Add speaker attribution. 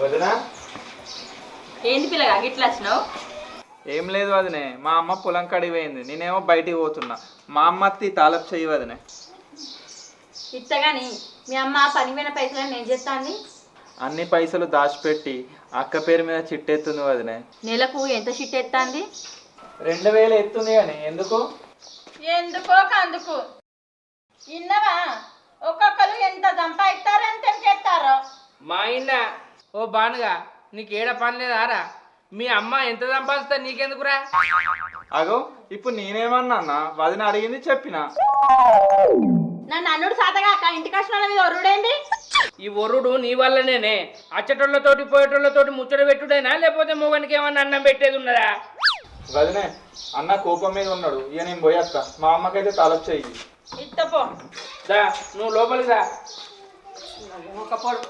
Speaker 1: వదినా
Speaker 2: ఏంది పిల్లగా గిట్లా వచ్చినావు?
Speaker 1: ఏం లేదు వదినే, మా అమ్మ పొలం కాడికి పోయింది, నేనేమో బయటికి పోతున్నా. మా అమ్మ అత్తి తాలపు చెయ్యి వదినే.
Speaker 2: ఇత్తగాని మీ అమ్మ పనిపోయిన పైసలని నేను చేస్తాంది.
Speaker 1: అన్ని పైసలు దాచిపెట్టి అక్క పేరు మీద చిట్టెత్తుంది వదినే.
Speaker 2: నెలకు ఎంత షిట్ ఎత్తాంది?
Speaker 1: 2000 ఎత్తుంది కానీ ఎందుకు?
Speaker 2: ఎందుకో కందుకు ఇన్నవా ఒక్కొక్కరు ఎంత సంపాదిస్తారో ఎంత ఎత్తారో.
Speaker 3: మా ఆయన ఓ బానుగా నీకు ఏడ పని లేదారా? మీ అమ్మ ఎంత సంపాదిస్తా నీకెందుకురా?
Speaker 1: అగో ఇప్పుడు నేనేమన్నా అన్న, వదిన అడిగింది చెప్పిన.
Speaker 2: నన్ను అన్నుడు సాతగాక ఇంటికి వచ్చిన వాళ్ళ మీద ఒర్రుడేంది?
Speaker 3: ఈ ఒర్రుడు నీ వల్లనేనే. అచ్చటోళ్ళతోటి పోయేటోళ్ళతోటి ముచ్చట పెట్టుడైనా లేకపోతే మొగనికి ఏమన్నా అన్నం పెట్టేది ఉన్నదా?
Speaker 1: వదినే అన్న కోపం మీద ఉన్నాడు, ఇక నేను పోయేస్తా. మా అమ్మకైతే తాలపు చెయ్యి.
Speaker 2: ఇత్తపో
Speaker 3: దా నువ్వు లోపలికి రా.
Speaker 2: ఒక పొడు